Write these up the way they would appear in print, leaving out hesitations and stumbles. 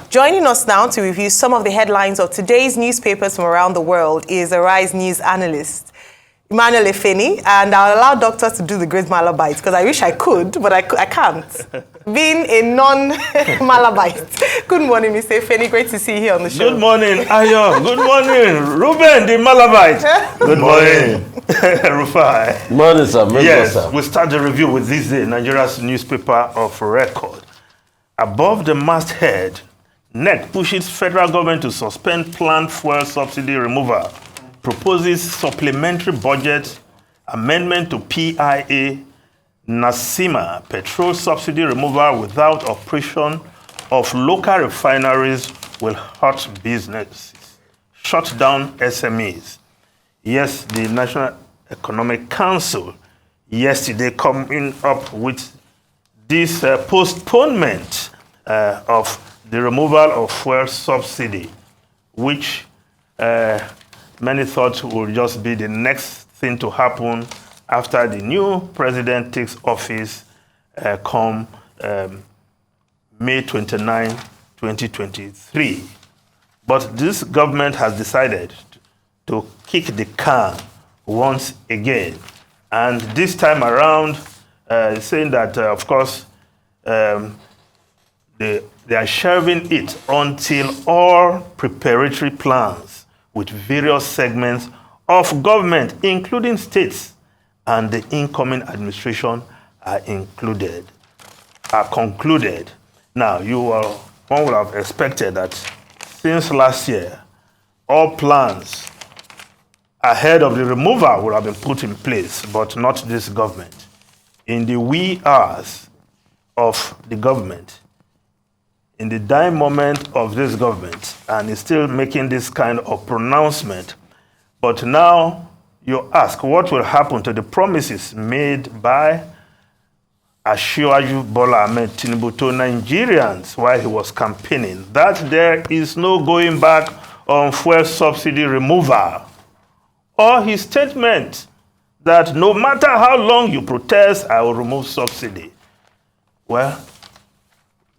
Joining us now to review some of the headlines of today's newspapers from around the world is Arise News analyst Emmanuel Efeni, and I'll allow doctors to do the great Malabite because I wish I could, but I can't. Being a non-Malabite. Good morning, Mr. Efeni. Great to see you here on the show. Good morning, Ayo. Good morning, Ruben, the Malabite. Good morning, Rufai. Good morning, sir. Yes, we start the review with this day, Nigeria's newspaper of record. Above the masthead, NEC pushes federal government to suspend planned fuel subsidy removal. Proposes supplementary budget amendment to PIA Nasima petrol subsidy removal without operation of local refineries will hurt businesses, shut down SMEs. Yes, the National Economic Council yesterday coming up with this postponement of the removal of fuel subsidy, which many thought would just be the next thing to happen after the new president takes office come May 29, 2023. But this government has decided to kick the can once again. And this time around, saying that, of course, they are shelving it until all preparatory plans with various segments of government, including states, and the incoming administration are concluded. Now, one would have expected that since last year, all plans ahead of the removal would have been put in place, but not this government. In the wee hours of the government, in the dying moment of this government, and is still making this kind of pronouncement. But now you ask, what will happen to the promises made by Asiwaju Bola Ahmed Tinubu to Nigerians while he was campaigning, that there is no going back on fuel subsidy removal, or his statement that no matter how long you protest, I will remove subsidy? Well,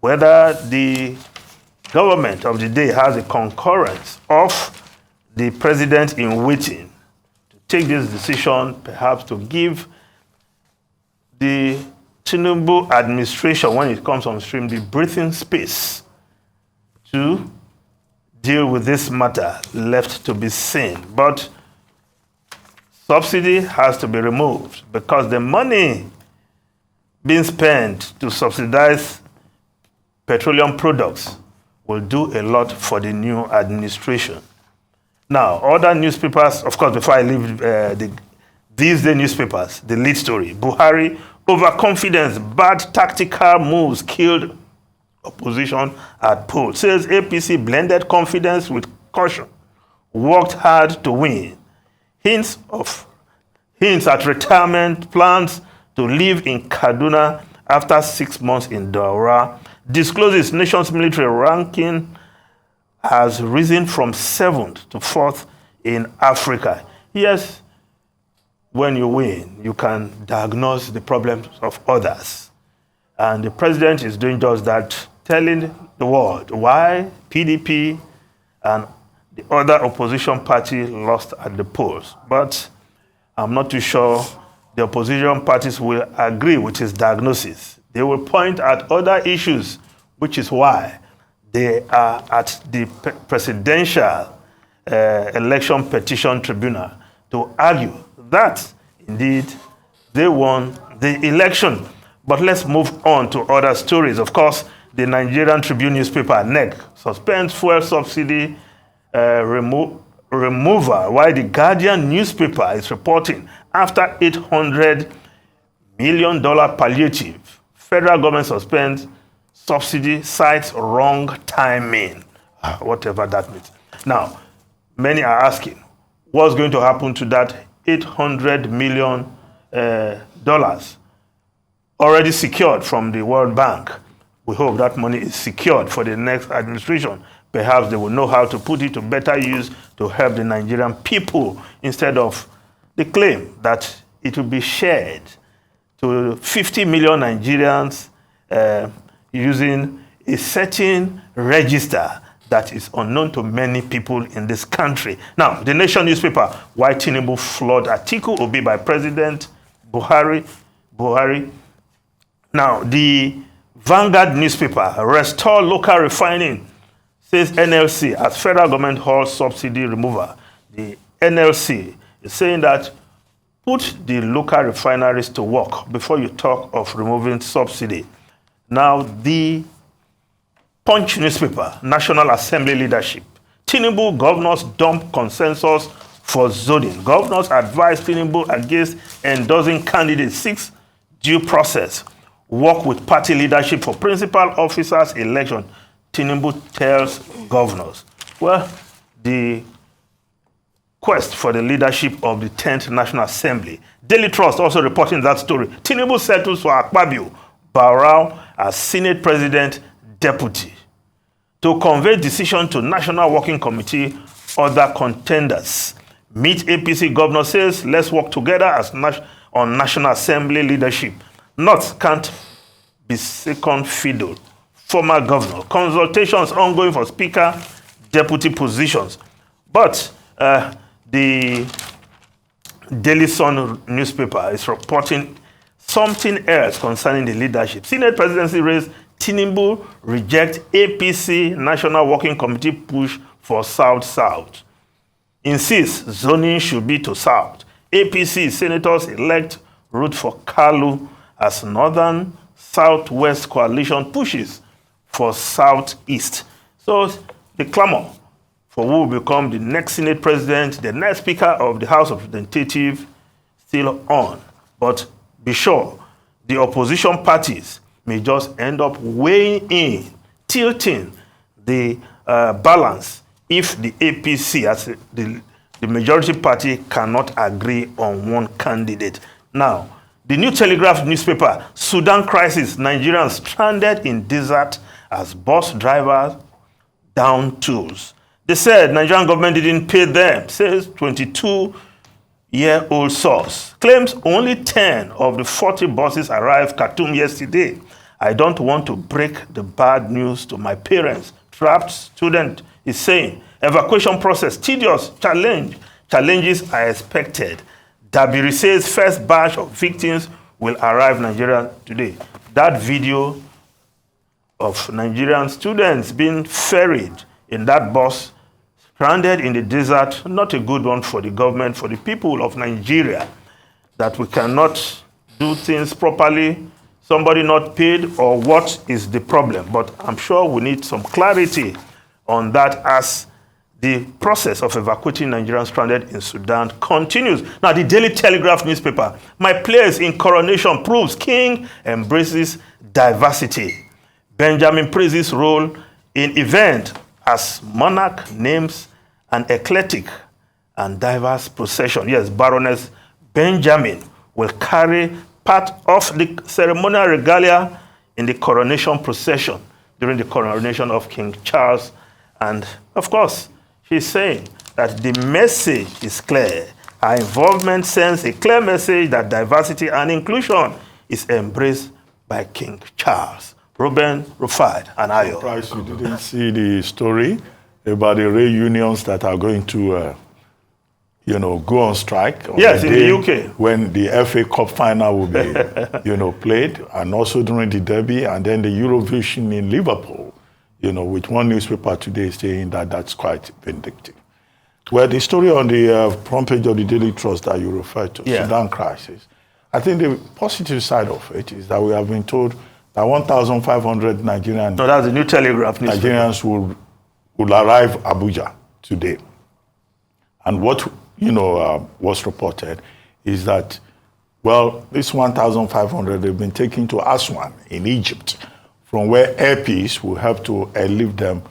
whether the government of the day has a concurrence of the president in waiting to take this decision, perhaps to give the Tinubu administration, when it comes on stream, the breathing space to deal with this matter, left to be seen. But subsidy has to be removed because the money being spent to subsidize petroleum products will do a lot for the new administration. Now, other newspapers, of course, before I leave these day newspapers, the lead story, Buhari, overconfidence, bad tactical moves killed opposition at polls. Says APC blended confidence with caution, worked hard to win. Hints at retirement, plans to live in Kaduna after 6 months in Daura. Discloses nation's military ranking has risen from 7th to 4th in Africa. Yes, when you win, you can diagnose the problems of others. And the president is doing just that, telling the world why PDP and the other opposition party lost at the polls. But I'm not too sure the opposition parties will agree with his diagnosis. They will point at other issues, which is why they are at the presidential election petition tribunal to argue that indeed they won the election. But let's move on to other stories. Of course, the Nigerian Tribune newspaper, NEC, suspends fuel subsidy removal, while the Guardian newspaper is reporting after $800 million palliative, federal government suspends subsidy, cites wrong timing, whatever that means. Now, many are asking, what's going to happen to that $800 million already secured from the World Bank? We hope that money is secured for the next administration. Perhaps they will know how to put it to better use to help the Nigerian people instead of the claim that it will be shared to 50 million Nigerians using a certain register that is unknown to many people in this country. Now, the Nation newspaper, why Tinubu flawed Atiku Obi by President Buhari. Now, the Vanguard newspaper, restore local refining, says NLC as federal government halts subsidy removal. The NLC is saying that put the local refineries to work before you talk of removing subsidy. Now, the Punch newspaper, National Assembly leadership. Tinubu governors dump consensus for zoning. Governors advise Tinubu against endorsing candidates. 6 due process. Work with party leadership for principal officers election. Tinubu tells governors. Well, the quest for the leadership of the 10th National Assembly. Daily Trust also reporting that story. Tinubu settles for Akpabio Barrow as Senate President Deputy. To convey decision to National Working Committee, other contenders. Meet APC governor says, let's work together as on National Assembly leadership. North can't be second fiddle. Former governor. Consultations ongoing for speaker, deputy positions. But the Daily Sun newspaper is reporting something else concerning the leadership. Senate presidency race, Tinubu reject APC National Working Committee push for South-South. Insists zoning should be to South. APC senators elect root for Kalu as Northern Southwest coalition pushes for Southeast. So the clamor for who will become the next Senate president, the next Speaker of the House of Representatives, still on. But be sure, the opposition parties may just end up weighing in, tilting the balance if the APC, as the majority party, cannot agree on one candidate. Now, the New Telegraph newspaper, Sudan crisis, Nigerians stranded in desert as bus drivers down tools. They said Nigerian government didn't pay them, says 22-year-old source. Claims only 10 of the 40 buses arrived Khartoum yesterday. I don't want to break the bad news to my parents. Trapped student is saying, evacuation process, tedious, challenges are expected. Dabiri says first batch of victims will arrive Nigeria today. That video of Nigerian students being ferried in that bus, stranded in the desert, not a good one for the government, for the people of Nigeria, that we cannot do things properly, somebody not paid, or what is the problem? But I'm sure we need some clarity on that as the process of evacuating Nigerians stranded in Sudan continues. Now, the Daily Telegraph newspaper, my place in coronation proves king embraces diversity. Benjamin praises role in event as monarch names an eclectic and diverse procession. Yes, Baroness Benjamin will carry part of the ceremonial regalia in the coronation procession during the coronation of King Charles. And of course, she's saying that the message is clear. Her involvement sends a clear message that diversity and inclusion is embraced by King Charles. Ruben, Rufai, and Ayo. Surprised you didn't see the story about the rail unions that are going to, go on strike. Yes, in the UK. When the FA Cup final will be, played, and also during the derby, and then the Eurovision in Liverpool, with one newspaper today saying that that's quite vindictive. Well, the story on the front page of the Daily Trust that you referred to, Sudan crisis, I think the positive side of it is that we have been told that 1,500 Nigerians. No, that's the New Telegraph newspaper. Nigerians will arrive Abuja today. And what, was reported is that, well, this 1,500 have been taken to Aswan in Egypt, from where Air Peace will help to airlift them,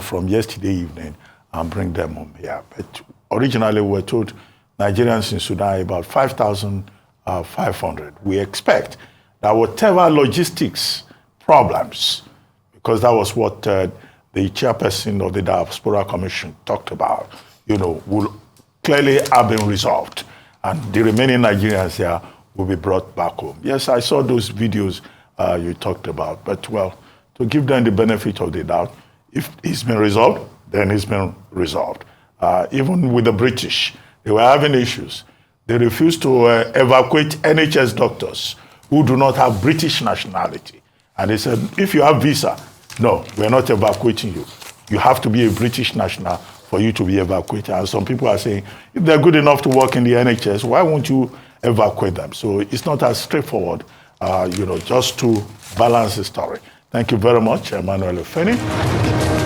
from yesterday evening and bring them home here. But originally we were told Nigerians in Sudan are about 5,500. We expect that whatever logistics problems, because that was what the chairperson of the Diaspora Commission talked about, will clearly have been resolved. And the remaining Nigerians here will be brought back home. Yes, I saw those videos you talked about, but well, to give them the benefit of the doubt. If it's been resolved, then it's been resolved. Even with the British, they were having issues. They refused to evacuate NHS doctors who do not have British nationality. And they said, if you have visa, no, we're not evacuating you. You have to be a British national for you to be evacuated. And some people are saying, if they're good enough to work in the NHS, why won't you evacuate them? So it's not as straightforward, just to balance the story. Thank you very much, Emmanuel Efeni.